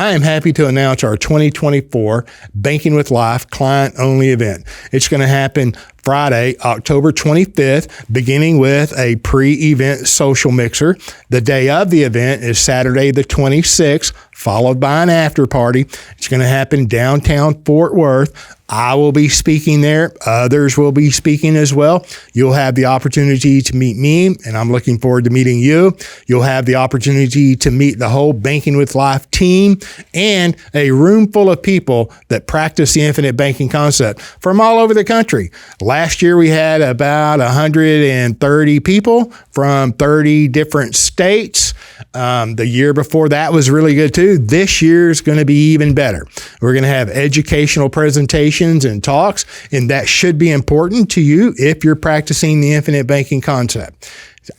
I am happy to announce our 2024 Banking with Life client-only event. It's going to happen Friday, October 25th, beginning with a pre-event social mixer. The day of the event is Saturday the 26th, followed by an after party. It's going to happen downtown Fort Worth. I will be speaking there. Others will be speaking as well. You'll have the opportunity to meet me, and I'm looking forward to meeting you. You'll have the opportunity to meet the whole Banking with Life team and a room full of people that practice the infinite banking concept from all over the country. Last year, we had about 130 people from 30 different states. The year before that was really good too. This year is going to be even better. We're going to have educational presentations and talks, and that should be important to you if you're practicing the infinite banking concept.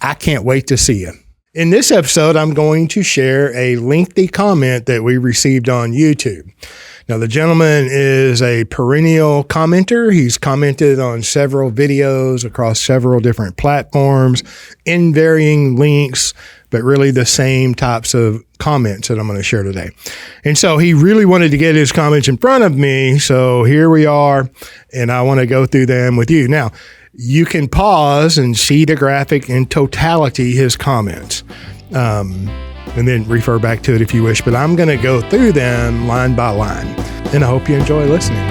I can't wait to see you. In this episode, I'm going to share a lengthy comment that we received on YouTube. Now, the gentleman is a perennial commenter. He's commented on several videos across several different platforms in varying links, but really the same types of comments that I'm going to share today. And so he really wanted to get his comments in front of me. So here we are, and I want to go through them with you. Now, you can pause and see the graphic in totality, his comments, and then refer back to it if you wish. But I'm going to go through them line by line, and I hope you enjoy listening.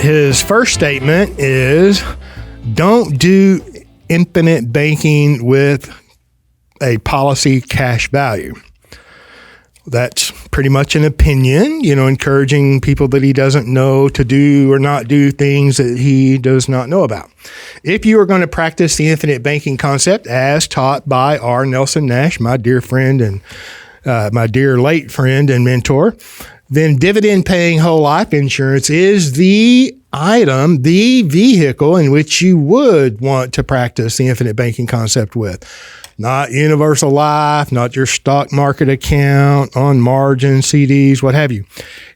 His first statement is, don't do infinite banking with a policy cash value. That's pretty much an opinion, encouraging people that he doesn't know to do or not do things that he does not know about. If you are going to practice the infinite banking concept as taught by our Nelson Nash, my dear friend and my dear late friend and mentor, then dividend paying whole life insurance is the item, the vehicle in which you would want to practice the infinite banking concept with. Not universal life, not your stock market account, on margin, CDs, what have you.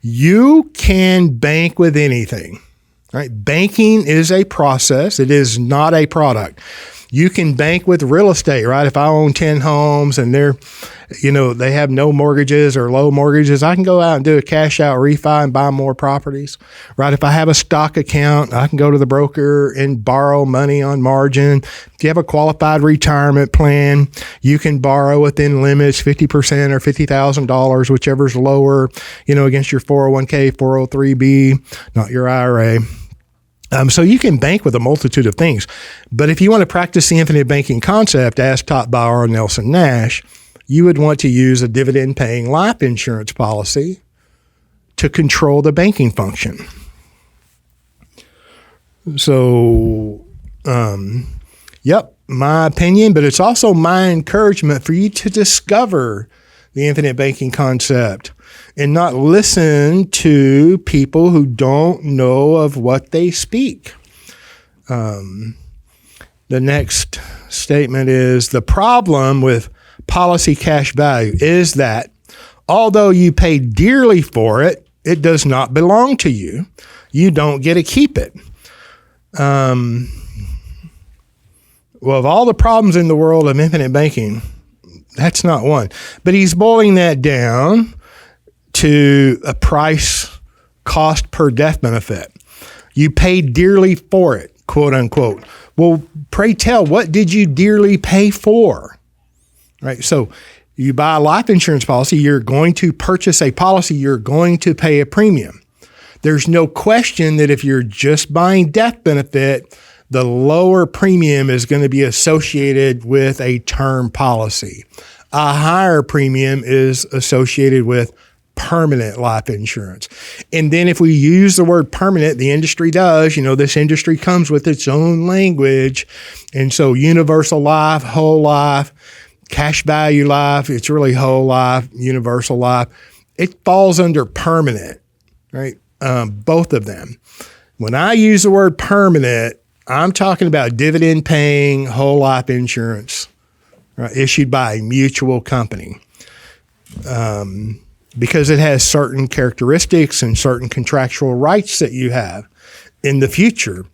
You can bank with anything, right? Banking is a process. It is not a product. You can bank with real estate, right? If I own 10 homes and they have no mortgages or low mortgages, I can go out and do a cash out refi and buy more properties, right? If I have a stock account, I can go to the broker and borrow money on margin. If you have a qualified retirement plan, you can borrow within limits, 50% or $50,000, whichever's lower, against your 401k, 403b, not your IRA. So you can bank with a multitude of things. But if you want to practice the infinite banking concept as taught by our Nelson Nash, you would want to use a dividend-paying life insurance policy to control the banking function. So, my opinion, but it's also my encouragement for you to discover the infinite banking concept and not listen to people who don't know of what they speak. The next statement is, the problem with policy cash value is that although you pay dearly for it, it does not belong to you. You don't get to keep it. Well, of all the problems in the world of infinite banking, that's not one. But he's boiling that down to a price cost per death benefit. You paid dearly for it, quote unquote. Well, pray tell, what did you dearly pay for? Right. So you buy a life insurance policy, you're going to purchase a policy, you're going to pay a premium. There's no question that if you're just buying death benefit, the lower premium is going to be associated with a term policy. A higher premium is associated with permanent life insurance. And then if we use the word permanent, the industry does, this industry comes with its own language. And so universal life, whole life, cash value life, it's really whole life, universal life. It falls under permanent, right? Both of them. When I use the word permanent, I'm talking about dividend paying whole life insurance, right, issued by a mutual company. Because it has certain characteristics and certain contractual rights that you have in the future.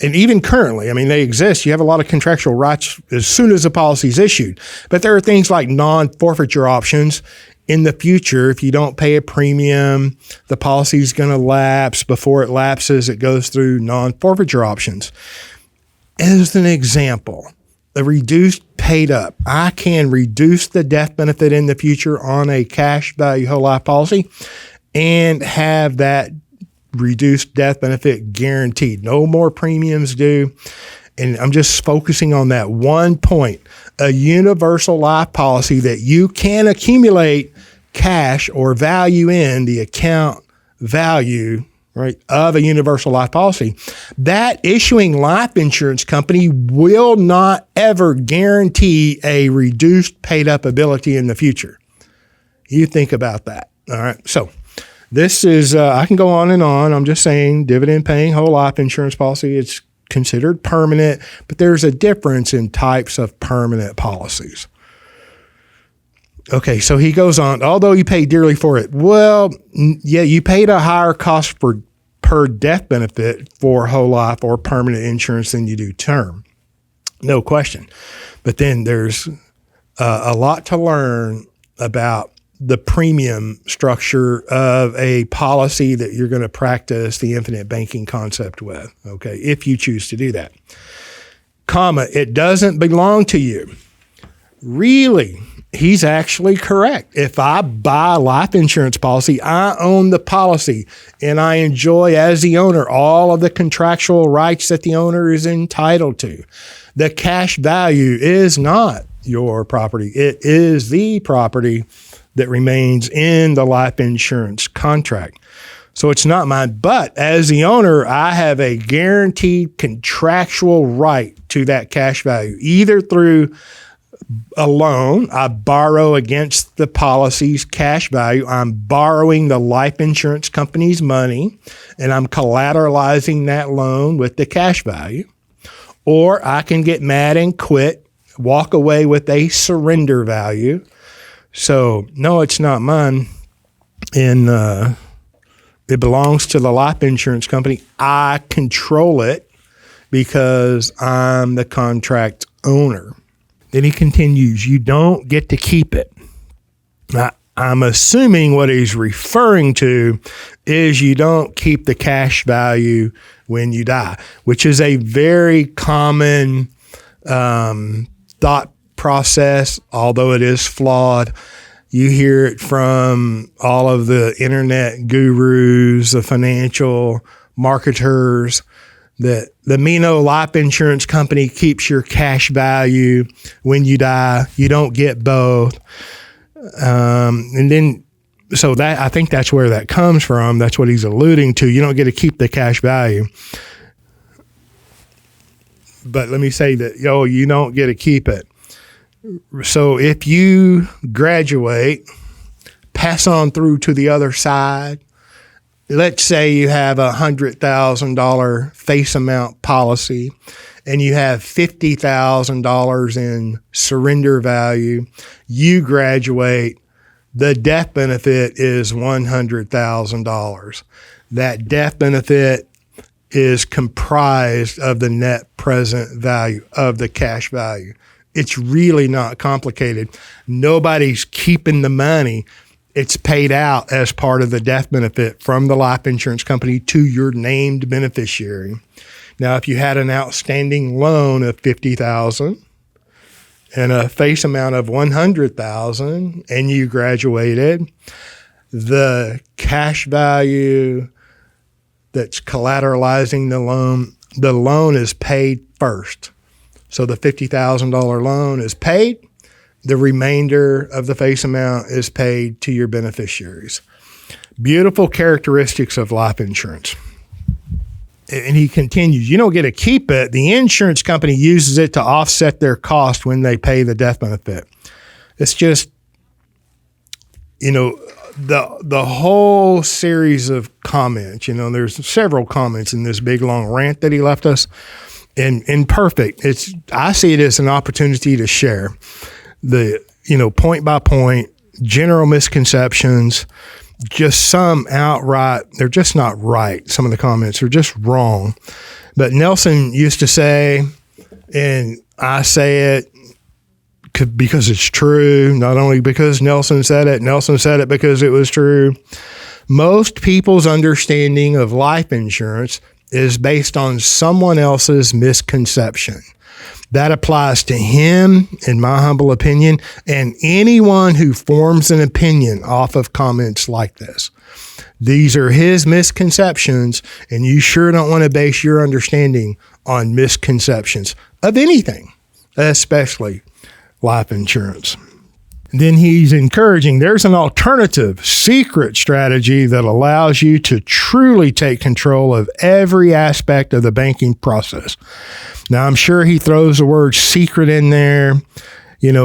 And even currently, they exist. You have a lot of contractual rights as soon as the policy is issued. But there are things like non-forfeiture options in the future, if you don't pay a premium, the policy is going to lapse. Before it lapses, it goes through non-forfeiture options. As an example, the reduced paid up, I can reduce the death benefit in the future on a cash value whole life policy and have that reduced death benefit guaranteed. No more premiums due. And I'm just focusing on that one point, a universal life policy that you can accumulate cash or value in the account value, right, of a universal life policy. That issuing life insurance company will not ever guarantee a reduced paid up ability in the future. You think about that. All right. So this is, I can go on and on. I'm just saying dividend paying whole life insurance policy. It's considered permanent, but there's a difference in types of permanent policies. Okay, so he goes on, although you pay dearly for it. Well, yeah, you paid a higher cost per death benefit for whole life or permanent insurance than you do term. No question. But then there's a lot to learn about the premium structure of a policy that you're going to practice the infinite banking concept with, okay, if you choose to do that. Comma, it doesn't belong to you. Really, he's actually correct. If I buy a life insurance policy, I own the policy and I enjoy as the owner all of the contractual rights that the owner is entitled to. The cash value is not your property. It is the property that remains in the life insurance contract. So it's not mine, but as the owner, I have a guaranteed contractual right to that cash value, either through a loan. I borrow against the policy's cash value. I'm borrowing the life insurance company's money, and I'm collateralizing that loan with the cash value. Or I can get mad and quit, walk away with a surrender value. So, no, it's not mine, and it belongs to the life insurance company. I control it because I'm the contract owner. Then he continues, you don't get to keep it. Now, I'm assuming what he's referring to is you don't keep the cash value when you die, which is a very common thought process, although it is flawed. You hear it from all of the internet gurus, the financial marketers, that the Mino life insurance company keeps your cash value when you die. You don't get both. And then, so that, I think that's where that comes from. That's what he's alluding to. You don't get to keep the cash value. But let me say that, you don't get to keep it. So if you graduate, pass on through to the other side, let's say you have a $100,000 face amount policy and you have $50,000 in surrender value, you graduate, the death benefit is $100,000. That death benefit is comprised of the net present value of the cash value. It's really not complicated. Nobody's keeping the money. It's paid out as part of the death benefit from the life insurance company to your named beneficiary. Now, if you had an outstanding loan of $50,000 and a face amount of $100,000 and you graduated, the cash value that's collateralizing the loan is paid first. So the $50,000 loan is paid. The remainder of the face amount is paid to your beneficiaries. Beautiful characteristics of life insurance. And he continues, you don't get to keep it. The insurance company uses it to offset their cost when they pay the death benefit. It's just, the whole series of comments, there's several comments in this big long rant that he left us. And perfect. I see it as an opportunity to share the, point by point, general misconceptions, just some outright, they're just not right. Some of the comments are just wrong. But Nelson used to say, and I say it because it's true. Not only because Nelson said it because it was true. Most people's understanding of life insurance is based on someone else's misconception. That applies to him, in my humble opinion, and anyone who forms an opinion off of comments like this. These are his misconceptions, and you sure don't want to base your understanding on misconceptions of anything, especially life insurance. Then he's encouraging there's an alternative secret strategy that allows you to truly take control of every aspect of the banking process. Now, I'm sure he throws the word secret in there,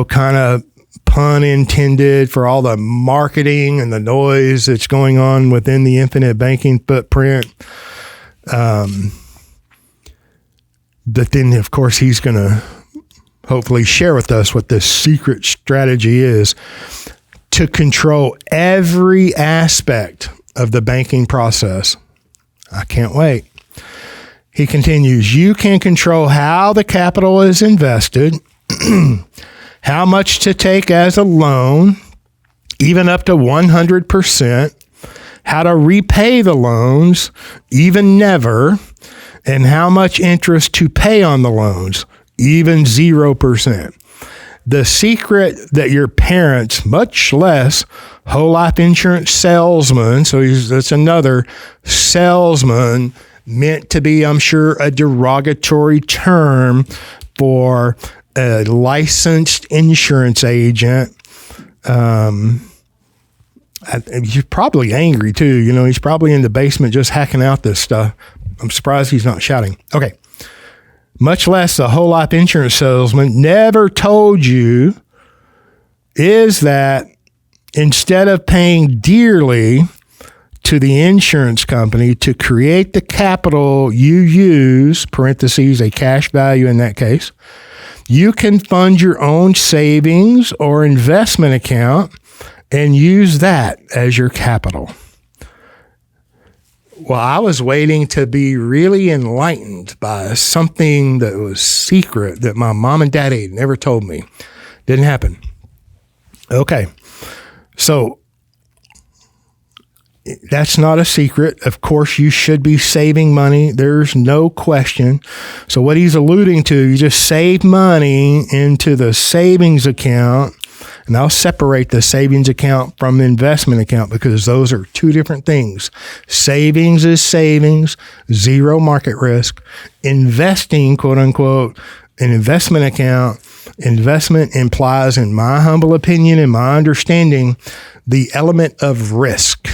kind of pun intended for all the marketing and the noise that's going on within the infinite banking footprint. But then, of course, he's going to hopefully share with us what this secret strategy is to control every aspect of the banking process. I can't wait. He continues, you can control how the capital is invested, how much to take as a loan, even up to 100%, how to repay the loans, even never, and how much interest to pay on the loans, even 0%. The secret that your parents, much less whole life insurance salesman, that's another salesman, meant to be, I'm sure, a derogatory term for a licensed insurance agent. He's probably angry too. He's probably in the basement just hacking out this stuff. I'm surprised he's not shouting. Okay. Much less the whole life insurance salesman never told you is that instead of paying dearly to the insurance company to create the capital you use, parentheses, a cash value in that case, you can fund your own savings or investment account and use that as your capital. Well, I was waiting to be really enlightened by something that was secret that my mom and daddy never told me. Didn't happen. Okay. So that's not a secret. Of course, you should be saving money. There's no question. So what he's alluding to, you just save money into the savings account. And I'll separate the savings account from the investment account because those are two different things. Savings is savings, zero market risk. Investing, quote unquote, an investment account. Investment implies, in my humble opinion and my understanding, the element of risk,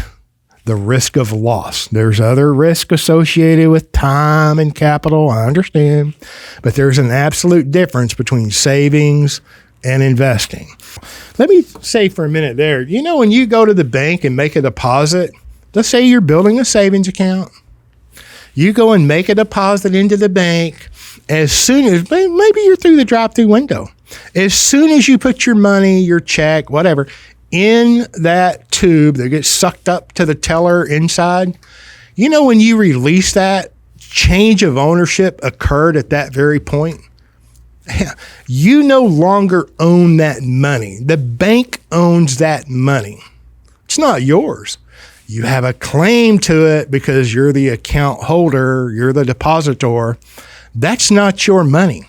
the risk of loss. There's other risk associated with time and capital, I understand, but there's an absolute difference between savings and investing. Let me say for a minute there, when you go to the bank and make a deposit, let's say you're building a savings account, you go and make a deposit into the bank as soon as, maybe you're through the drive-through window, as soon as you put your money, your check, whatever, in that tube that gets sucked up to the teller inside, when you release that, change of ownership occurred at that very point. You no longer own that money. The bank owns that money. It's not yours. You have a claim to it because you're the account holder, you're the depositor. That's not your money.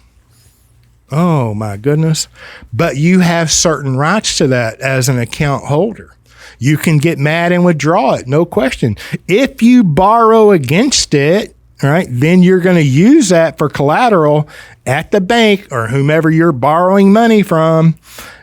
Oh my goodness. But you have certain rights to that as an account holder. You can get mad and withdraw it, no question. If you borrow against it, all right, then you're going to use that for collateral at the bank or whomever you're borrowing money from.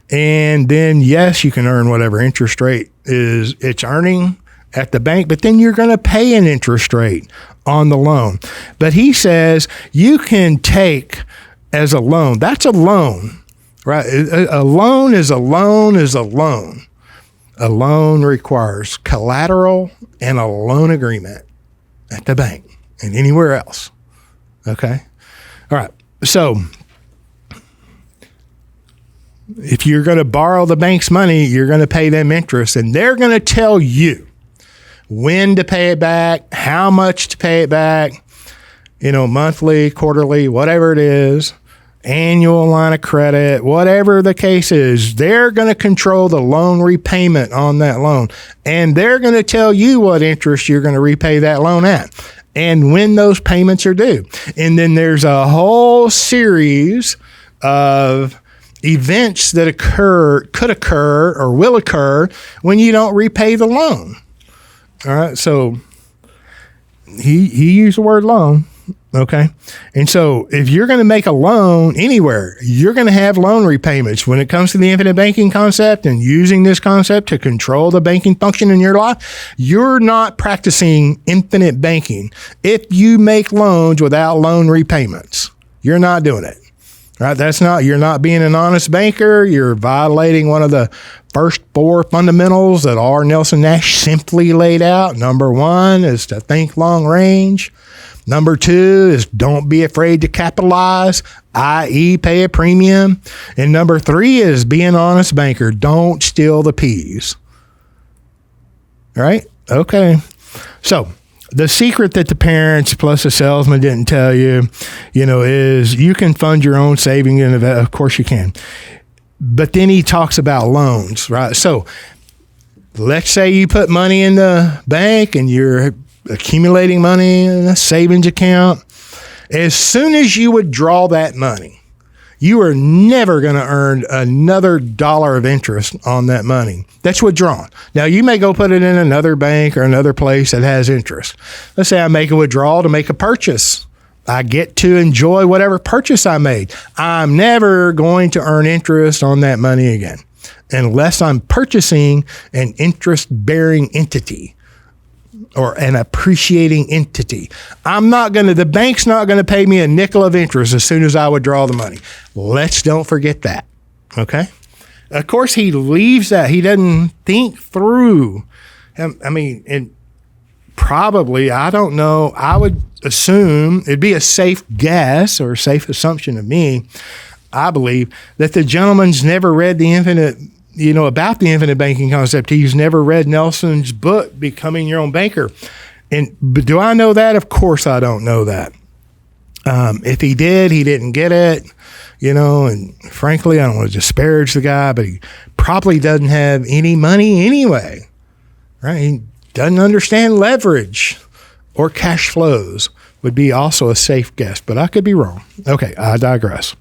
And then, yes, you can earn whatever interest rate it's earning at the bank, but then you're going to pay an interest rate on the loan. But he says you can take as a loan. That's a loan, right? A loan is a loan is a loan. A loan requires collateral and a loan agreement at the bank and anywhere else. Okay. All right. So if you're going to borrow the bank's money, you're going to pay them interest, and they're going to tell you when to pay it back, how much to pay it back, monthly, quarterly, whatever it is. annual line of credit, whatever the case is, they're going to control the loan repayment on that loan. And they're going to tell you what interest you're going to repay that loan at and when those payments are due. And then there's a whole series of events that could occur or will occur when you don't repay the loan. All right. So he used the word loan. Okay. And so if you're going to make a loan anywhere, you're going to have loan repayments. When it comes to the infinite banking concept and using this concept to control the banking function in your life, you're not practicing infinite banking. If you make loans without loan repayments, you're not doing it. Right? You're not being an honest banker. You're violating one of the first 4 fundamentals that Nelson Nash simply laid out. Number 1 is to think long range. Number 2 is don't be afraid to capitalize, i.e. pay a premium. And number 3 is be an honest banker. Don't steal the peas. All right? Okay. So the secret that the parents plus the salesman didn't tell you, is you can fund your own saving and of course you can. But then he talks about loans, right? So let's say you put money in the bank and you're accumulating money in a savings account. As soon as you withdraw that money, you are never going to earn another dollar of interest on that money that's withdrawn. Now, you may go put it in another bank or another place that has interest. Let's say I make a withdrawal to make a purchase. I get to enjoy whatever purchase I made. I'm never going to earn interest on that money again unless I'm purchasing an interest-bearing entity or an appreciating entity. The bank's not going to pay me a nickel of interest as soon as I withdraw the money. Don't forget that. Okay. Of course, he leaves that. He doesn't think through. And probably, I don't know. I would assume it'd be a safe guess or a safe assumption of me. I believe that the gentleman's never read the infinite about the infinite banking concept. He's never read Nelson's book, Becoming Your Own Banker. But do I know that? Of course I don't know that. If he did, he didn't get it, and frankly, I don't want to disparage the guy, but he probably doesn't have any money anyway, right? He doesn't understand leverage or cash flows would be also a safe guess, but I could be wrong. Okay, I digress.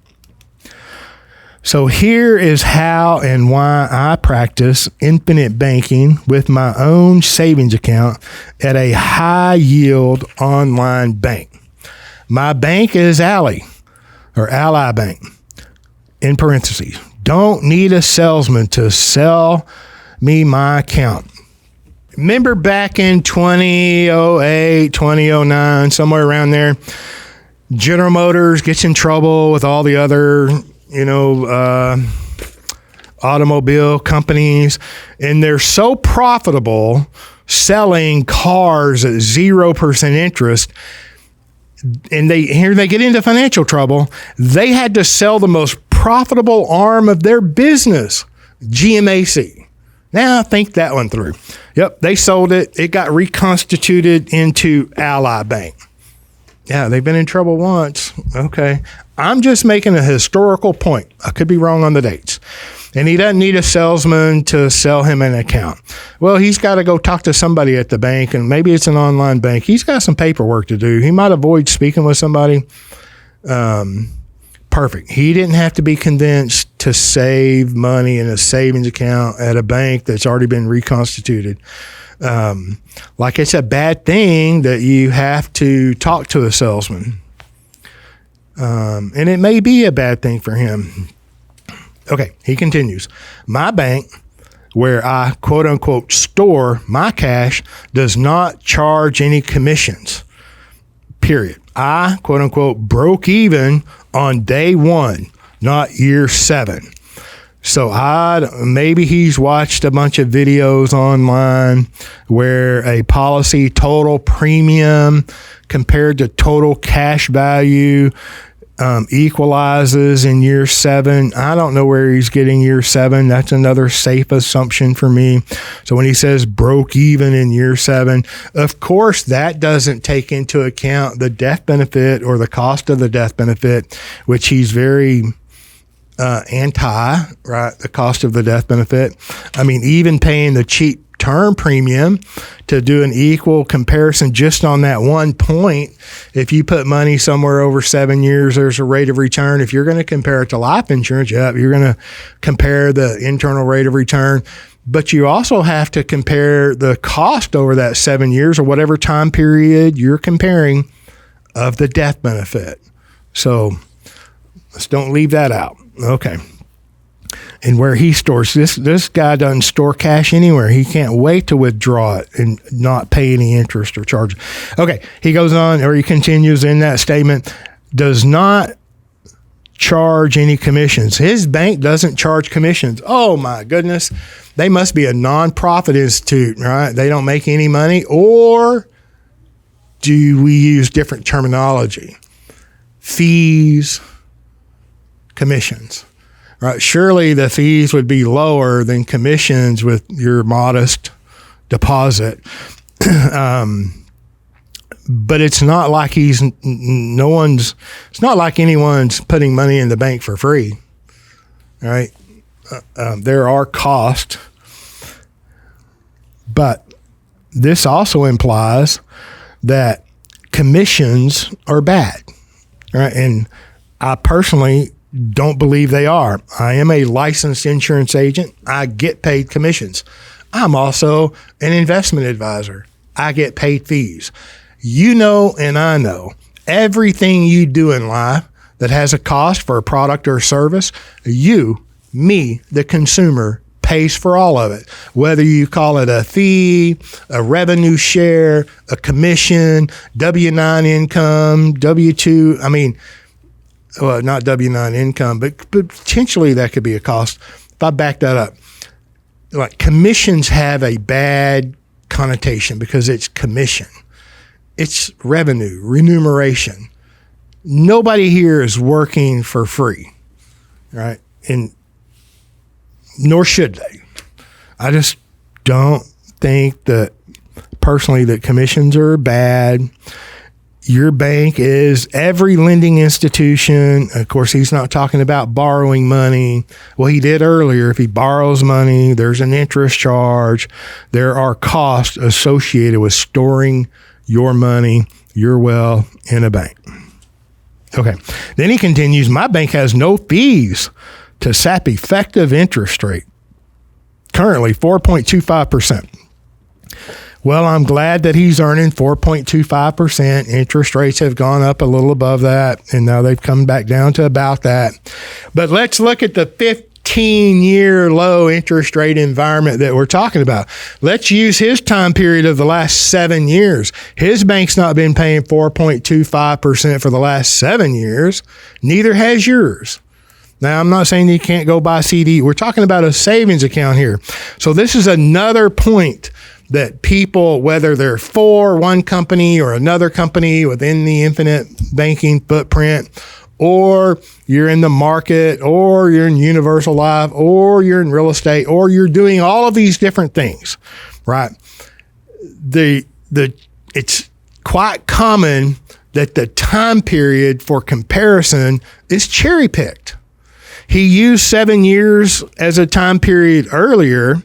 So here is how and why I practice infinite banking with my own savings account at a high yield online bank. My bank is Ally Bank, in parentheses. Don't need a salesman to sell me my account. Remember back in 2008, 2009, somewhere around there, General Motors gets in trouble with all the other automobile companies, and they're so profitable selling cars at 0% interest. And they get into financial trouble. They had to sell the most profitable arm of their business, GMAC. Now think that one through. Yep, they sold it. It got reconstituted into Ally Bank. Yeah, they've been in trouble once. Okay. I'm just making a historical point. I could be wrong on the dates. And he doesn't need a salesman to sell him an account. Well, he's got to go talk to somebody at the bank, and maybe it's an online bank. He's got some paperwork to do. He might avoid speaking with somebody. Perfect. He didn't have to be convinced to save money in a savings account at a bank that's already been reconstituted. Like it's a bad thing that you have to talk to a salesman. And it may be a bad thing for him. Okay, he continues. My bank, where I quote unquote store my cash, does not charge any commissions. Period. I quote unquote broke even on day 1, not year 7. So maybe he's watched a bunch of videos online where a policy total premium compared to total cash value equalizes in year 7. I don't know where he's getting year 7. That's another safe assumption for me. So when he says broke even in year 7, of course, that doesn't take into account the death benefit or the cost of the death benefit, which he's very anti, right? The cost of the death benefit. I mean, even paying the cheap term premium to do an equal comparison just on that one point. If you put money somewhere over 7 years, there's a rate of return. If you're going to compare it to life insurance, you're going to compare the internal rate of return, but you also have to compare the cost over that 7 years or whatever time period you're comparing of the death benefit. So let's don't leave that out. Okay. And where he stores this guy doesn't store cash anywhere. He can't wait to withdraw it and not pay any interest or charge. Okay, he goes on, or he continues in that statement, does not charge any commissions. His bank doesn't charge commissions. Oh my goodness. They must be a nonprofit institute, right? They don't make any money, or do we use different terminology? Fees, commissions. Right. Surely the fees would be lower than commissions with your modest deposit. But it's not like it's not like anyone's putting money in the bank for free. Right. There are costs, but this also implies that commissions are bad. Right. And I personally don't believe they are. I am a licensed insurance agent. I get paid commissions. I'm also an investment advisor. I get paid fees. You know, and I know everything you do in life that has a cost for a product or service, me, the consumer, pays for all of it. Whether you call it a fee, a revenue share, a commission, W-9 income, W-2, well, not W-9 income, but potentially that could be a cost. If I back that up, like commissions have a bad connotation because it's commission. It's revenue, remuneration. Nobody here is working for free, right? And nor should they. I just don't think that personally that commissions are bad. Your bank is every lending institution. Of course, he's not talking about borrowing money. Well, he did earlier. If he borrows money, there's an interest charge. There are costs associated with storing your money, your wealth in a bank. Okay. Then he continues, my bank has no fees to SAP effective interest rate. Currently 4.25%. Well, I'm glad that he's earning 4.25%. Interest rates have gone up a little above that, and now they've come back down to about that. But let's look at the 15-year low interest rate environment that we're talking about. Let's use his time period of the last 7 years. His bank's not been paying 4.25% for the last 7 years. Neither has yours. Now, I'm not saying you can't go buy CD. We're talking about a savings account here. So this is another point that people, whether they're for one company or another company within the infinite banking footprint, or you're in the market, or you're in universal life, or you're in real estate, or you're doing all of these different things, right? It's quite common that the time period for comparison is cherry picked. He used 7 years as a time period earlier,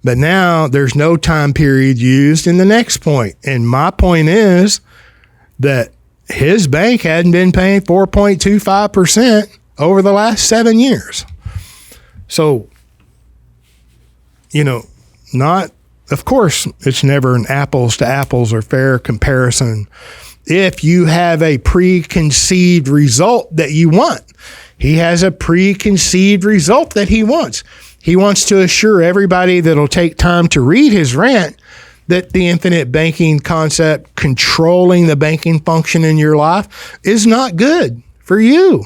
but now there's no time period used in the next point. And my point is that his bank hadn't been paying 4.25% over the last 7 years. So, of course, it's never an apples to apples or fair comparison. If you have a preconceived result that you want, he has a preconceived result that he wants. He wants to assure everybody that'll take time to read his rant that the infinite banking concept controlling the banking function in your life is not good for you.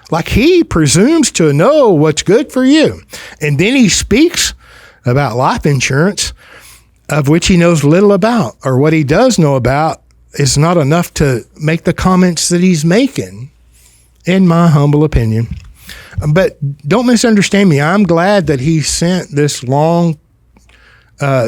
Like he presumes to know what's good for you. And then he speaks about life insurance, of which he knows little about, or what he does know about is not enough to make the comments that he's making. in my humble opinion. But don't misunderstand me. I'm glad that he sent this long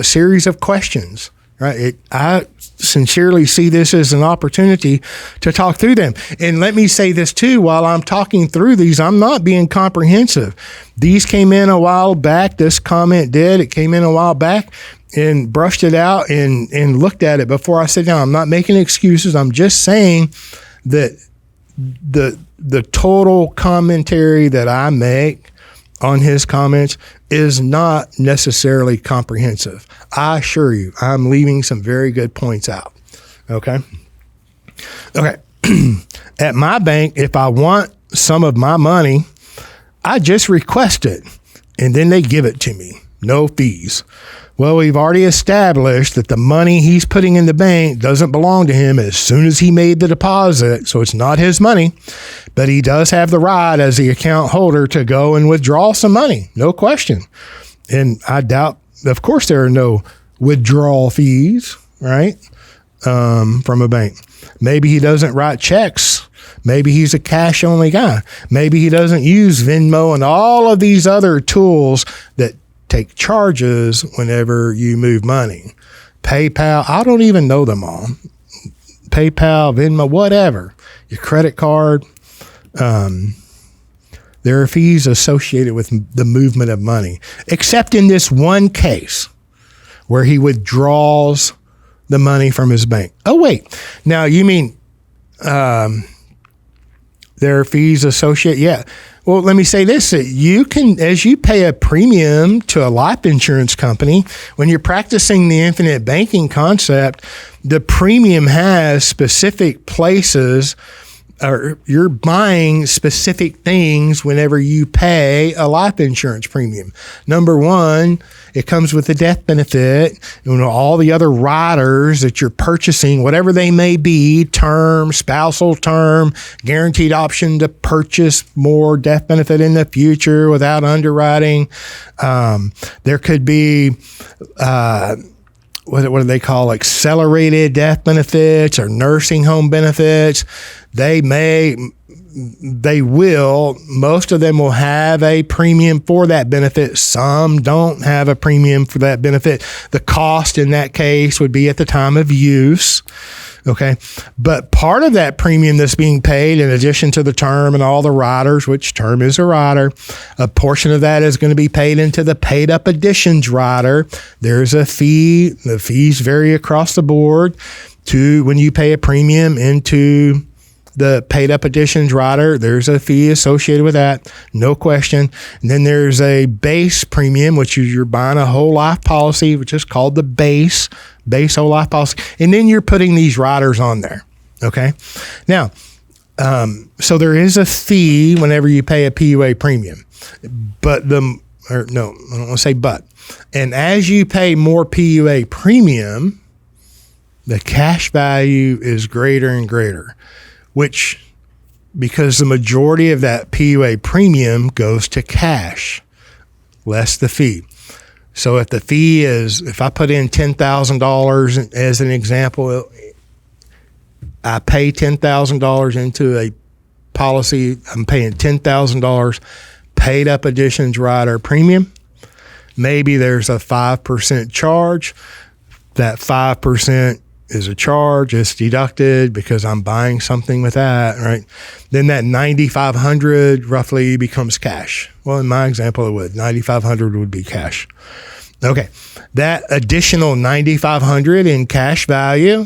series of questions. Right? I sincerely see this as an opportunity to talk through them. And let me say this too, while I'm talking through these, I'm not being comprehensive. These came in a while back. This comment did. It came in a while back and brushed it out and looked at it before I sit down. I'm not making excuses. I'm just saying that the total commentary that I make on his comments is not necessarily comprehensive. I assure you, I'm leaving some very good points out. Okay. At my bank, if I want some of my money, I just request it and then they give it to me. No fees. Well, we've already established that the money he's putting in the bank doesn't belong to him as soon as he made the deposit, so it's not his money, but he does have the right as the account holder to go and withdraw some money, no question. And I doubt, of course, there are no withdrawal fees, right, from a bank. Maybe he doesn't write checks. Maybe he's a cash-only guy. Maybe he doesn't use Venmo and all of these other tools that take charges whenever you move money. PayPal, I don't even know them all. PayPal, Venmo, whatever. Your credit card. There are fees associated with the movement of money, except in this one case where he withdraws the money from his bank. Oh, wait. Now, you mean there are fees associated? Yeah. Well, let me say this. You can, as you pay a premium to a life insurance company, when you're practicing the infinite banking concept, the premium has specific places, or you're buying specific things whenever you pay a life insurance premium. Number one, it comes with a death benefit and all the other riders that you're purchasing, whatever they may be, term, spousal term, guaranteed option to purchase more death benefit in the future without underwriting. There could be, what do they call accelerated death benefits or nursing home benefits. Most of them will have a premium for that benefit. Some don't have a premium for that benefit. The cost in that case would be at the time of use. Okay. But part of that premium that's being paid, in addition to the term and all the riders, which term is a rider, a portion of that is going to be paid into the paid up additions rider. There's a fee. The fees vary across the board to when you pay a premium into the paid up additions rider. There's a fee associated with that, no question. And then there's a base premium, which is you're buying a whole life policy, which is called the base whole life policy. And then you're putting these riders on there. Okay. Now, so there is a fee whenever you pay a PUA premium, I don't want to say but. And as you pay more PUA premium, the cash value is greater and greater, which, because the majority of that PUA premium goes to cash, less the fee. So if the fee is, if I put in $10,000 as an example, I pay $10,000 into a policy, I'm paying $10,000 paid up additions rider premium. Maybe there's a 5% charge. That 5% is a charge. It's deducted because I'm buying something with that, right? Then that $9,500 roughly becomes cash. Well, in my example, it would. $9,500 would be cash. Okay. That additional $9,500 in cash value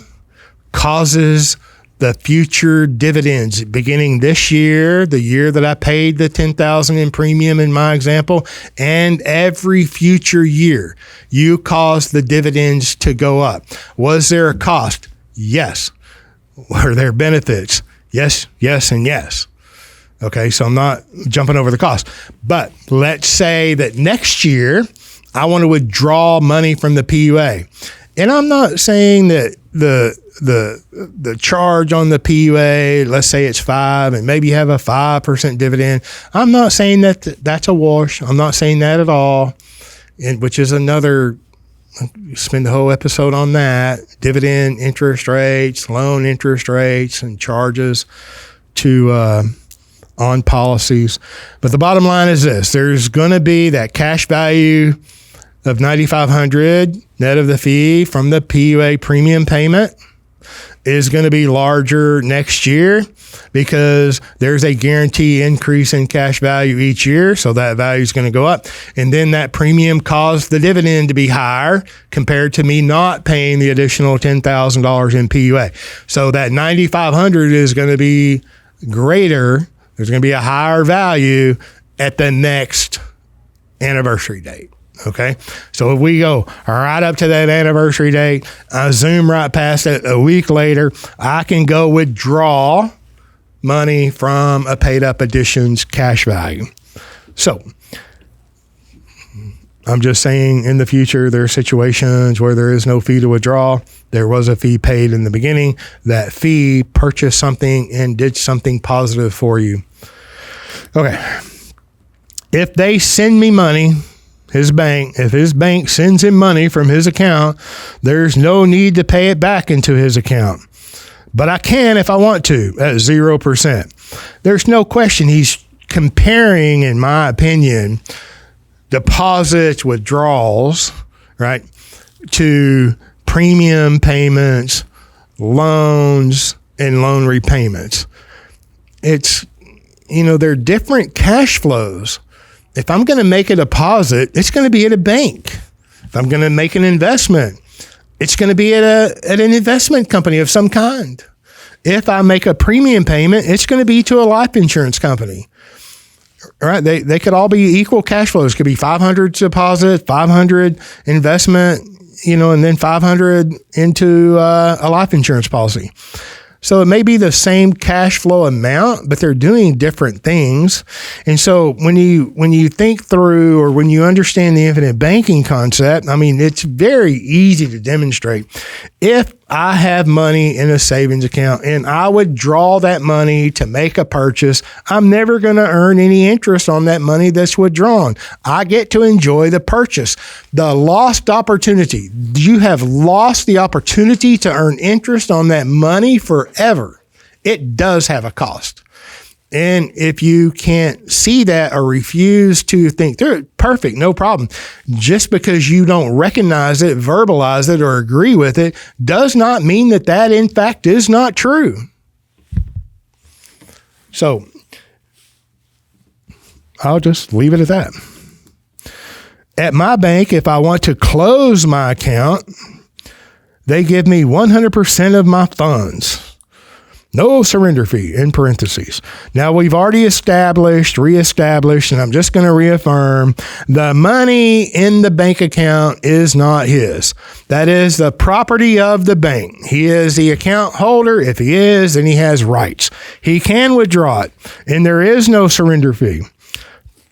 causes the future dividends beginning this year, the year that I paid the $10,000 in premium in my example, and every future year, you cause the dividends to go up. Was there a cost? Yes. Were there benefits? Yes, yes, and yes. Okay, so I'm not jumping over the cost. But let's say that next year, I want to withdraw money from the PUA. And I'm not saying that the charge on the PUA, let's say it's 5 and maybe you have a 5% dividend. I'm not saying that that's a wash. I'm not saying that at all. And which is another, spend the whole episode on that. Dividend interest rates, loan interest rates, and charges to on policies. But the bottom line is this: there's going to be that cash value of $9,500 net of the fee from the PUA premium payment is going to be larger next year because there's a guarantee increase in cash value each year. So that value is going to go up. And then that premium caused the dividend to be higher compared to me not paying the additional $10,000 in PUA. So that $9,500 is going to be greater. There's going to be a higher value at the next anniversary date. Okay. So if we go right up to that anniversary date, I zoom right past it a week later, I can go withdraw money from a paid up additions cash value. So I'm just saying in the future, there are situations where there is no fee to withdraw. There was a fee paid in the beginning. That fee purchased something and did something positive for you. Okay. If they send me money, if his bank sends him money from his account, there's no need to pay it back into his account. But I can if I want to at 0%. There's no question he's comparing, in my opinion, deposits, withdrawals, right, to premium payments, loans, and loan repayments. It's, they're different cash flows. If I'm going to make a deposit, it's going to be at a bank. If I'm going to make an investment, it's going to be at an investment company of some kind. If I make a premium payment, it's going to be to a life insurance company. All right? They could all be equal cash flows. It could be 500 deposit, 500 investment, and then 500 into a life insurance policy. So it may be the same cash flow amount, but they're doing different things. And so when you think through, or when you understand the infinite banking concept, it's very easy to demonstrate. If I have money in a savings account and I withdraw that money to make a purchase, I'm never going to earn any interest on that money that's withdrawn. I get to enjoy the purchase. The lost opportunity. You have lost the opportunity to earn interest on that money forever. It does have a cost. And if you can't see that or refuse to think through it, perfect, no problem. Just because you don't recognize it, verbalize it, or agree with it does not mean that in fact is not true. So I'll just leave it at that. At my bank, if I want to close my account, they give me 100% of my funds. No surrender fee, in parentheses. Now, we've already reestablished, and I'm just going to reaffirm, the money in the bank account is not his. That is the property of the bank. He is the account holder. If he is, then he has rights. He can withdraw it, and there is no surrender fee.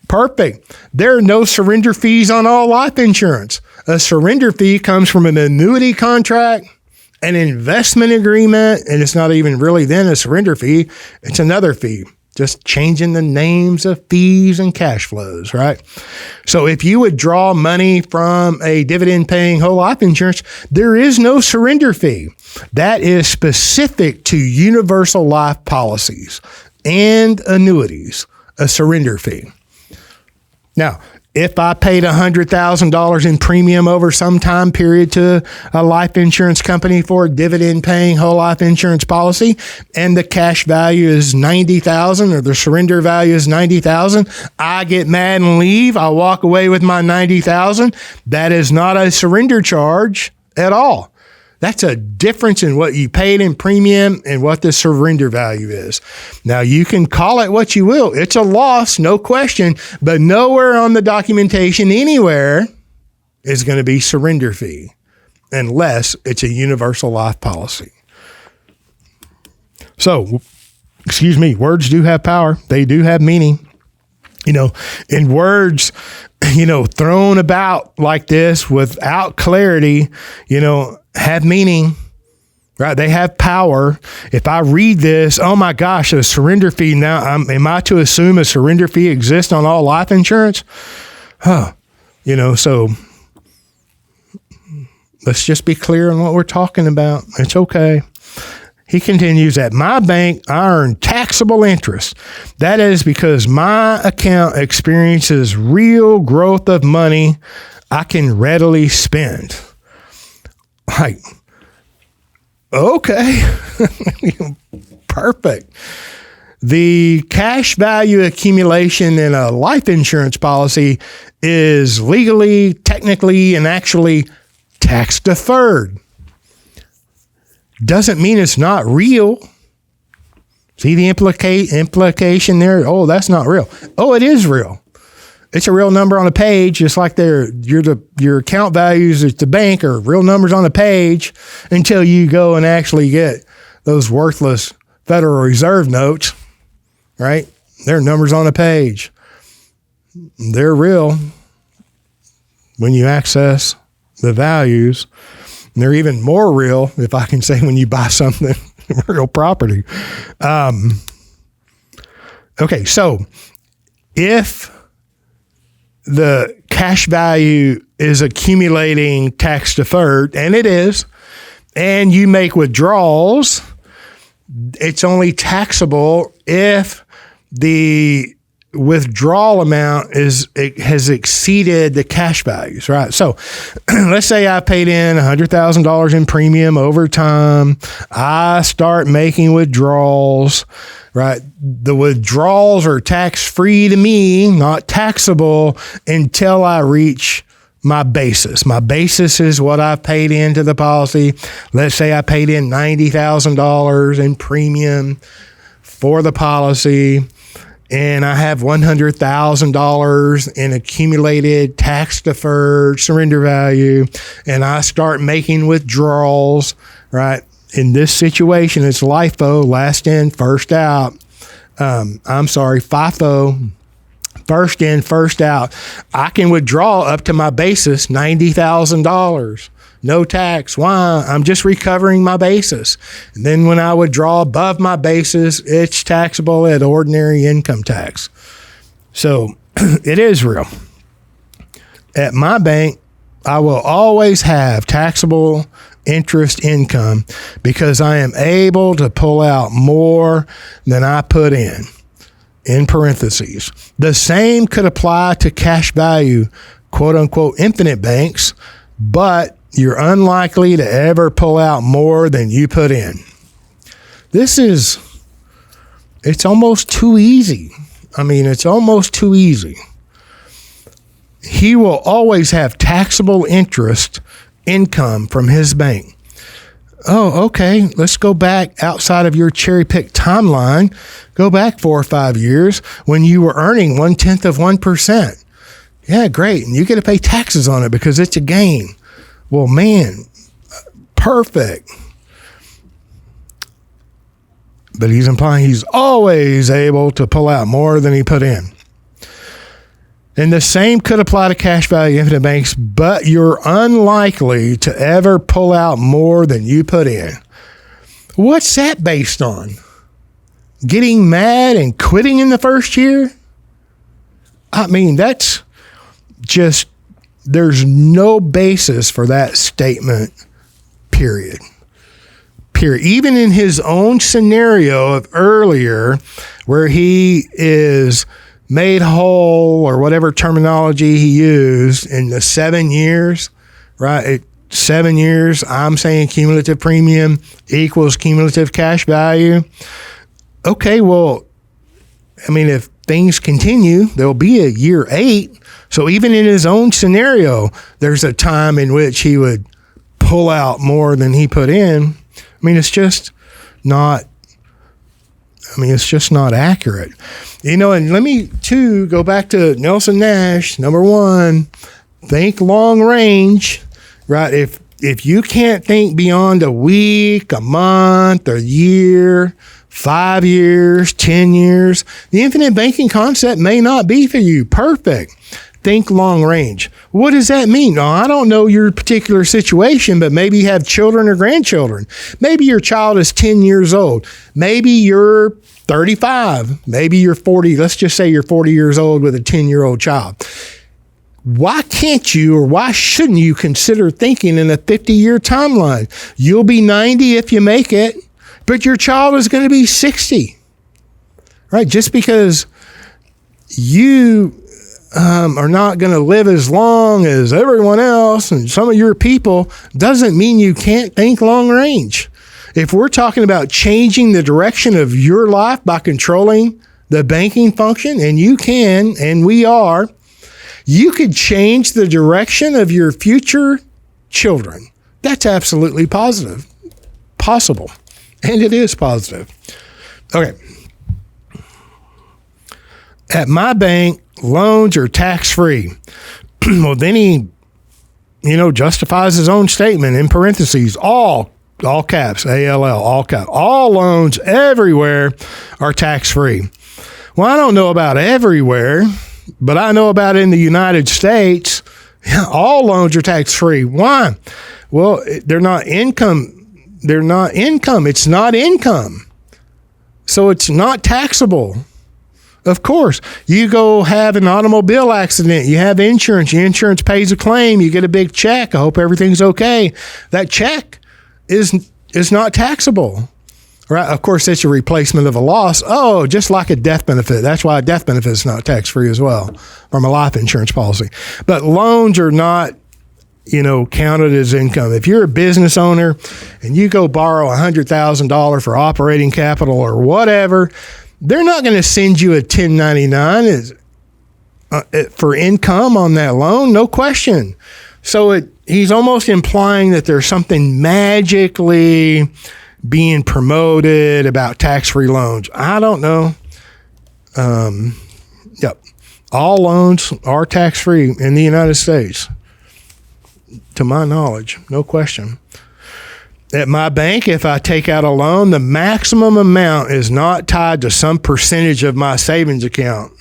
Perfect. There are no surrender fees on all life insurance. A surrender fee comes from an annuity contract, an investment agreement, and it's not even really then a surrender fee. It's another fee, just changing the names of fees and cash flows, right? So if you withdraw money from a dividend-paying whole life insurance, there is no surrender fee. That is specific to universal life policies and annuities, a surrender fee. Now, if I paid $100,000 in premium over some time period to a life insurance company for a dividend-paying whole life insurance policy, and the cash value is $90,000 or the surrender value is $90,000, I get mad and leave. I walk away with my $90,000. That is not a surrender charge at all. That's a difference in what you paid in premium and what the surrender value is. Now, you can call it what you will. It's a loss, no question, but nowhere on the documentation anywhere is going to be surrender fee unless it's a universal life policy. So, words do have power. They do have meaning. In words, thrown about like this without clarity, have meaning, right? They have power. If I read this, oh my gosh, a surrender fee. Now, am I to assume a surrender fee exists on all life insurance? So let's just be clear on what we're talking about. It's okay. He continues, at my bank, I earn taxable interest. That is because my account experiences real growth of money I can readily spend. Like, okay, perfect. The cash value accumulation in a life insurance policy is legally, technically, and actually tax deferred. Doesn't mean it's not real. See the implication there? Oh, that's not real. Oh, it is real. It's a real number on a page, just like your account values at the bank are real numbers on a page until you go and actually get those worthless Federal Reserve notes, right? They're numbers on a page. They're real when you access the values. And they're even more real, if I can say, when you buy something, real property. Okay, so if the cash value is accumulating tax deferred, and it is, and you make withdrawals, it's only taxable if the withdrawal amount has exceeded the cash values, right? So let's say I paid in $100,000 in premium over time. I start making withdrawals, right? The withdrawals are tax-free to me, not taxable until I reach my basis. My basis is what I've paid into the policy. Let's say I paid in $90,000 in premium for the policy, and I have $100,000 in accumulated tax-deferred surrender value, and I start making withdrawals, right? In this situation, it's LIFO, last in, first out. FIFO, first in, first out. I can withdraw up to my basis, $90,000. No tax. Why? I'm just recovering my basis. And then when I withdraw above my basis, it's taxable at ordinary income tax. So it is real. At my bank, I will always have taxable interest income because I am able to pull out more than I put in parentheses. The same could apply to cash value, quote unquote, infinite banks, but you're unlikely to ever pull out more than you put in. It's almost too easy. It's almost too easy. He will always have taxable interest income from his bank. Oh, okay. Let's go back outside of your cherry-picked timeline. Go back 4 or 5 years when you were earning 0.1%. Yeah, great. And you get to pay taxes on it because it's a gain. Well, man, perfect. But he's implying he's always able to pull out more than he put in. And the same could apply to cash value infinite banks, but you're unlikely to ever pull out more than you put in. What's that based on? Getting mad and quitting in the first year? That's just, there's no basis for that statement, period. Even in his own scenario of earlier, where he is made whole or whatever terminology he used in the 7 years, right? 7 years, I'm saying cumulative premium equals cumulative cash value. Okay, well, if things continue, there'll be a year 8. So even in his own scenario, there's a time in which he would pull out more than he put in. It's just not accurate. And let me, too, go back to Nelson Nash. Number 1, think long range, right? If you can't think beyond a week, a month, a year, 5 years, 10 years, the infinite banking concept may not be for you. Perfect. Think long range. What does that mean? Now, I don't know your particular situation, but maybe you have children or grandchildren. Maybe your child is 10 years old. Maybe you're 35. Maybe you're 40. Let's just say you're 40 years old with a 10-year-old child. Why can't you, or why shouldn't you consider thinking in a 50-year timeline? You'll be 90 if you make it. but your child is going to be 60, right? Just because you are not going to live as long as everyone else and some of your people doesn't mean you can't think long range. If we're talking about changing the direction of your life by controlling the banking function, and you can, and we are, you could change the direction of your future children. That's absolutely possible. And it is positive. Okay. At my bank, loans are tax-free. Well, then he, justifies his own statement in parentheses, all caps, ALL, all caps. All loans everywhere are tax-free. Well, I don't know about everywhere, but I know about in the United States, all loans are tax-free. Why? Well, they're not income. It's not income. So it's not taxable. Of course, you go have an automobile accident, you have insurance, your insurance pays a claim, you get a big check. I hope everything's okay. That check is not taxable, right? Of course, it's a replacement of a loss. Oh, just like a death benefit. That's why a death benefit is not tax-free as well from a life insurance policy. But loans are not, counted as income. If you're a business owner and you go borrow $100,000 for operating capital or whatever, they're not going to send you a 1099 for income on that loan, no question. So he's almost implying that there's something magically being promoted about tax-free loans. I don't know. Yep. All loans are tax-free in the United States, to my knowledge, no question. At my bank, if I take out a loan, the maximum amount is not tied to some percentage of my savings account.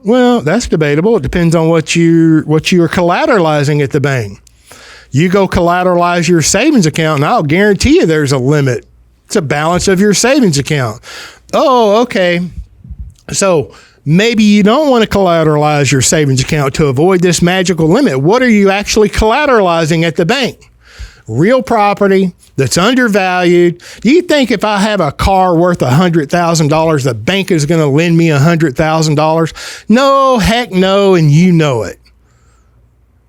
Well, that's debatable. It depends on what you are collateralizing at the bank. You go collateralize your savings account, and I'll guarantee you there's a limit. It's a balance of your savings account. Oh, okay. So maybe you don't want to collateralize your savings account to avoid this magical limit. What are you actually collateralizing at the bank? Real property that's undervalued. Do you think if I have a car worth $100,000, the bank is going to lend me $100,000? No, heck no, and you know it.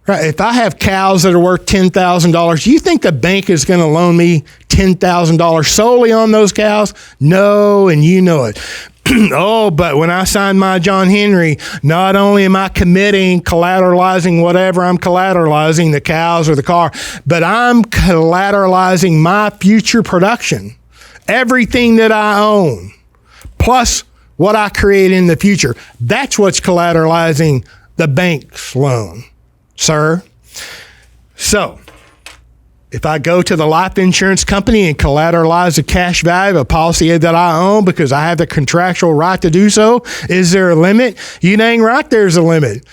Right? If I have cows that are worth $10,000, do you think the bank is going to loan me $10,000 solely on those cows? No, and you know it. Oh, but when I sign my John Henry, not only am I collateralizing whatever I'm collateralizing, the cows or the car, but I'm collateralizing my future production, everything that I own, plus what I create in the future. That's what's collateralizing the bank's loan, sir. So if I go to the life insurance company and collateralize the cash value of a policy that I own because I have the contractual right to do so, is there a limit? You dang right there's a limit.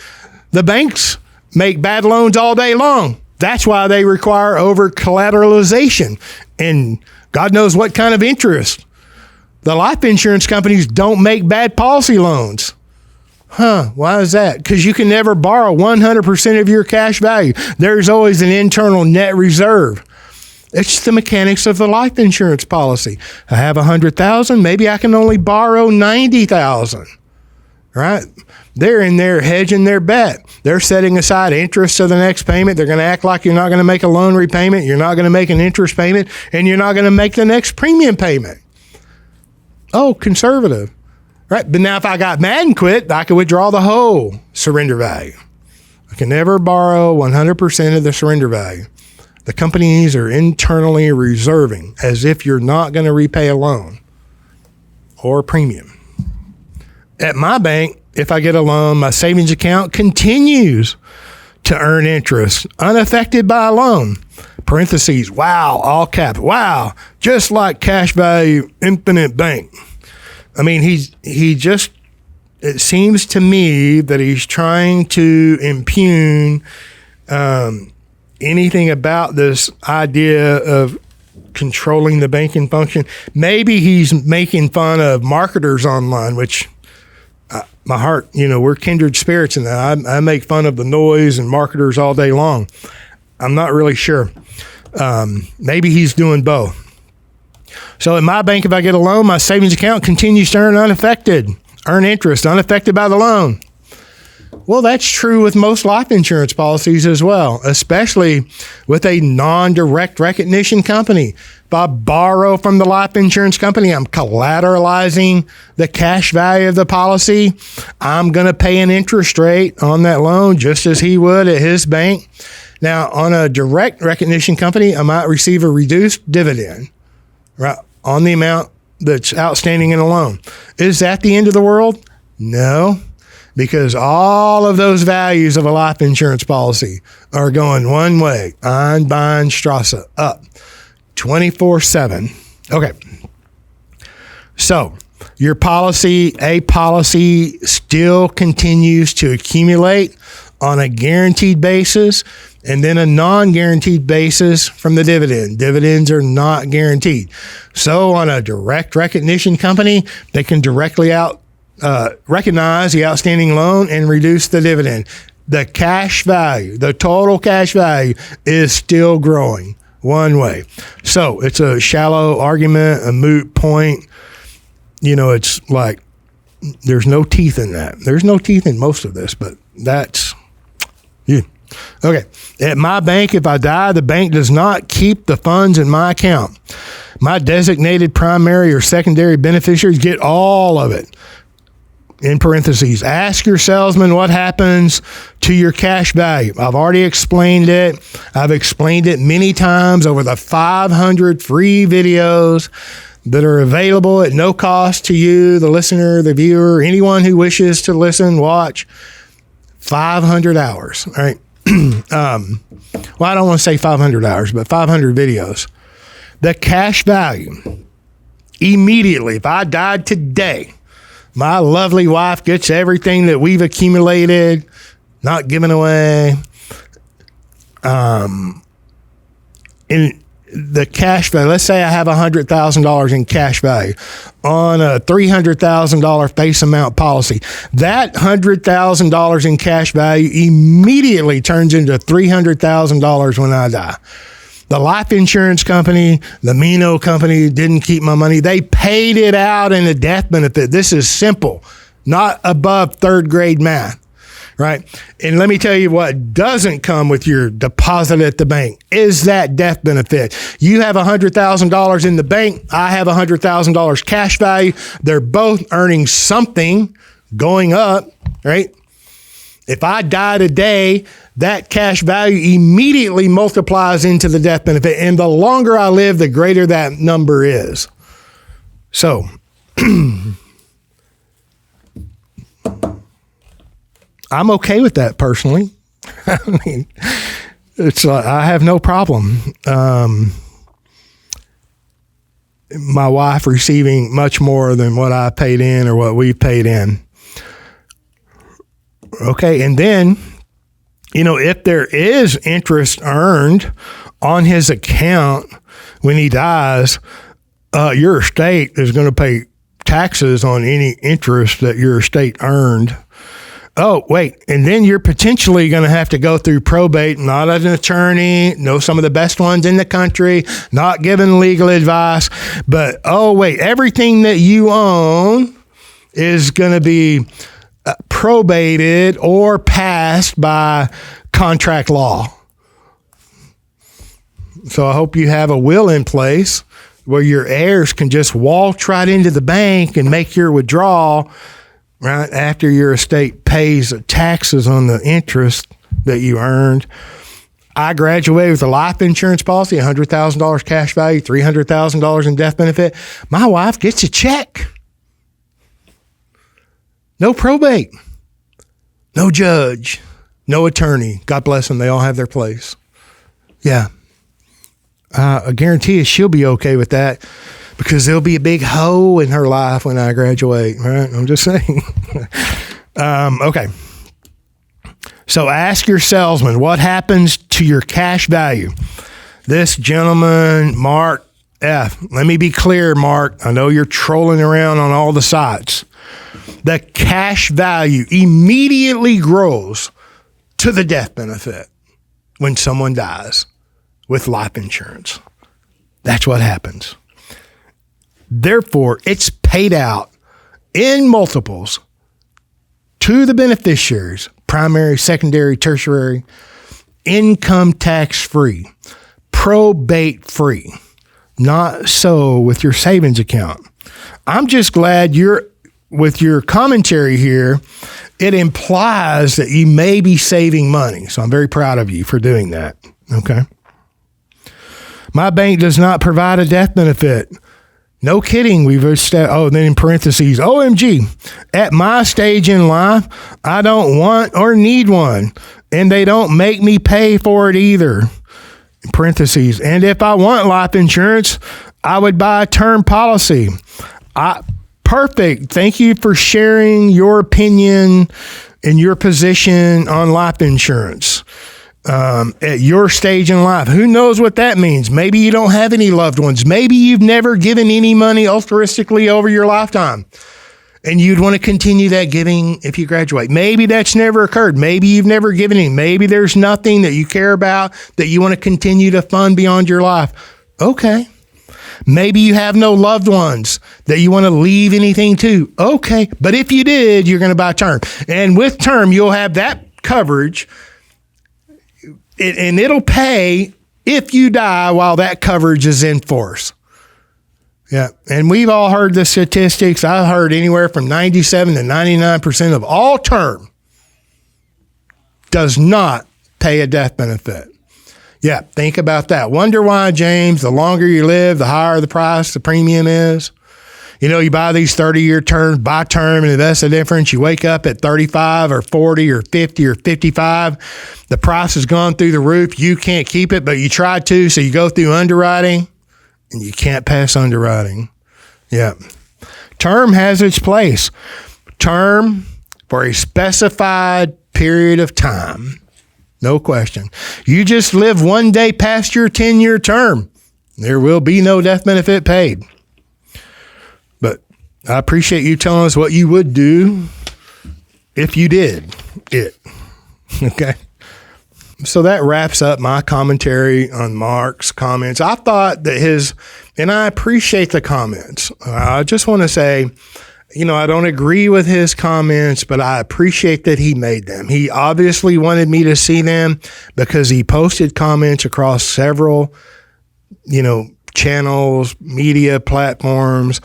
The banks make bad loans all day long. That's why they require over-collateralization and God knows what kind of interest. The life insurance companies don't make bad policy loans. Why is that? Because you can never borrow 100% of your cash value. There's always an internal net reserve. It's the mechanics of the life insurance policy. I have $100,000. Maybe I can only borrow $90,000. Right? They're in there hedging their bet. They're setting aside interest to the next payment. They're going to act like you're not going to make a loan repayment. You're not going to make an interest payment, and you're not going to make the next premium payment. Oh, conservative. Right. But now if I got mad and quit, I could withdraw the whole surrender value. I can never borrow 100% of the surrender value. The companies are internally reserving as if you're not going to repay a loan or a premium. At my bank, if I get a loan, my savings account continues to earn interest unaffected by a loan. Parentheses, wow, all caps, wow, just like cash value infinite bank. I mean, it seems to me that he's trying to impugn anything about this idea of controlling the banking function. Maybe he's making fun of marketers online, which my heart, we're kindred spirits in that. I make fun of the noise and marketers all day long. I'm not really sure. Maybe he's doing both. So in my bank, if I get a loan, my savings account continues to earn interest, unaffected by the loan. Well, that's true with most life insurance policies as well, especially with a non-direct recognition company. If I borrow from the life insurance company, I'm collateralizing the cash value of the policy. I'm going to pay an interest rate on that loan just as he would at his bank. Now, on a direct recognition company, I might receive a reduced dividend, right, on the amount that's outstanding in a loan. Is that the end of the world? No. Because all of those values of a life insurance policy are going one way, Einbahnstraße, up 24/7. Okay. So your policy still continues to accumulate on a guaranteed basis and then a non-guaranteed basis from the dividend. Dividends are not guaranteed. So on a direct recognition company, they can directly recognize the outstanding loan and reduce the dividend. The cash value, the total cash value is still growing one way. So it's a shallow argument, a moot point. It's like there's no teeth in that. There's no teeth in most of this, but that's you. Okay. At my bank, if I die, the bank does not keep the funds in my account. My designated primary or secondary beneficiaries get all of it. In parentheses, ask your salesman what happens to your cash value. I've already explained it. I've explained it many times over the 500 free videos that are available at no cost to you, the listener, the viewer, anyone who wishes to listen, watch. 500 hours, all right? Well, I don't want to say 500 hours, but 500 videos. The cash value, immediately, if I died today, my lovely wife gets everything that we've accumulated, not given away. In the cash value, let's say I have $100,000 in cash value on a $300,000 face amount policy. That $100,000 in cash value immediately turns into $300,000 when I die. The life insurance company, the Mino company didn't keep my money. They paid it out in a death benefit. This is simple, not above third grade math, right? And let me tell you what doesn't come with your deposit at the bank is that death benefit. You have $100,000 in the bank. I have $100,000 cash value. They're both earning something going up, right? If I die today, that cash value immediately multiplies into the death benefit. And the longer I live, the greater that number is. So, I'm okay with that personally. I mean, I have no problem. My wife receiving much more than what I paid in or what we paid in. Okay, and then, if there is interest earned on his account when he dies, your estate is going to pay taxes on any interest that your estate earned. Oh, wait, and then you're potentially going to have to go through probate, not as an attorney, know some of the best ones in the country, not giving legal advice, but, everything that you own is going to be probated or passed by contract law. So I hope you have a will in place where your heirs can just waltz right into the bank and make your withdrawal right after your estate pays taxes on the interest that you earned. I graduated with a life insurance policy, $100,000 cash value, $300,000 in death benefit. My wife gets a check. No probate, no judge, no attorney. God bless them. They all have their place. Yeah. I guarantee you she'll be okay with that because there'll be a big hole in her life when I graduate. Right? I'm just saying. Okay. So ask your salesman, what happens to your cash value? This gentleman, Mark F. Let me be clear, Mark. I know you're trolling around on all the sites. The cash value immediately grows to the death benefit when someone dies. with life insurance. That's what happens. Therefore, it's paid out in multiples to the beneficiaries, primary, secondary, tertiary, income tax free, probate free. Not so with your savings account. I'm just glad with your commentary here, it implies that you may be saving money. So I'm very proud of you for doing that. Okay. My bank does not provide a death benefit. No kidding. Then in parentheses, OMG, at my stage in life, I don't want or need one, and they don't make me pay for it either. In parentheses, and if I want life insurance, I would buy a term policy. Perfect. Thank you for sharing your opinion and your position on life insurance. At your stage in life. Who knows what that means? Maybe you don't have any loved ones. Maybe you've never given any money altruistically over your lifetime, and you'd want to continue that giving if you graduate. Maybe that's never occurred. Maybe you've never given any. Maybe there's nothing that you care about that you want to continue to fund beyond your life. Okay. Maybe you have no loved ones that you want to leave anything to. Okay. But if you did, you're going to buy term. And with term, you'll have that coverage, and it'll pay if you die while that coverage is in force. Yeah. And we've all heard the statistics. I've heard anywhere from 97 to 99% of all term does not pay a death benefit. Yeah. Think about that. Wonder why, James, the longer you live, the higher the price, the premium is. You know, you buy these 30-year terms, buy term, and that's the difference. You wake up at 35 or 40 or 50 or 55. The price has gone through the roof. You can't keep it, but you tried to, so you go through underwriting, and you can't pass underwriting. Yeah. Term has its place. Term for a specified period of time. No question. You just live one day past your 10-year term. There will be no death benefit paid. But I appreciate you telling us what you would do if you did it. Okay. So that wraps up my commentary on Mark's comments. I thought that and I appreciate the comments. I just want to say, I don't agree with his comments, but I appreciate that he made them. He obviously wanted me to see them because he posted comments across several, channels, media platforms.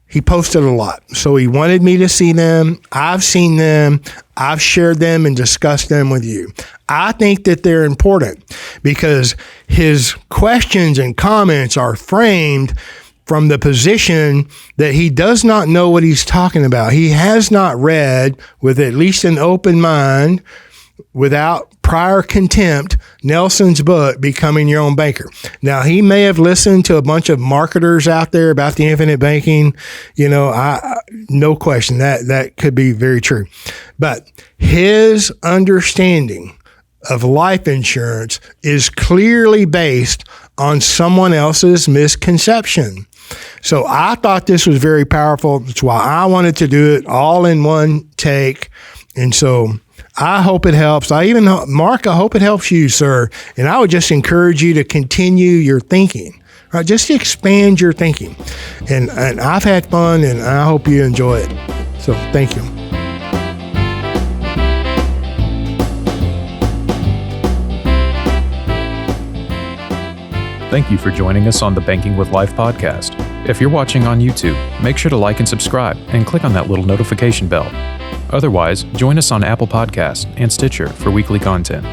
He posted a lot. So he wanted me to see them. I've seen them. I've shared them and discussed them with you. I think that they're important because his questions and comments are framed from the position that he does not know what he's talking about. He has not read with at least an open mind, without prior contempt, Nelson's book, Becoming Your Own Banker. Now, he may have listened to a bunch of marketers out there about the infinite banking. No question that could be very true. But his understanding of life insurance is clearly based on someone else's misconception. So I thought this was very powerful. That's why I wanted to do it all in one take. And so I hope it helps. Mark, I hope it helps you, sir. And I would just encourage you to continue your thinking, right? Just expand your thinking. And I've had fun, and I hope you enjoy it. So thank you. Thank you for joining us on the Banking with Life podcast. If you're watching on YouTube, make sure to like and subscribe and click on that little notification bell. Otherwise, join us on Apple Podcasts and Stitcher for weekly content.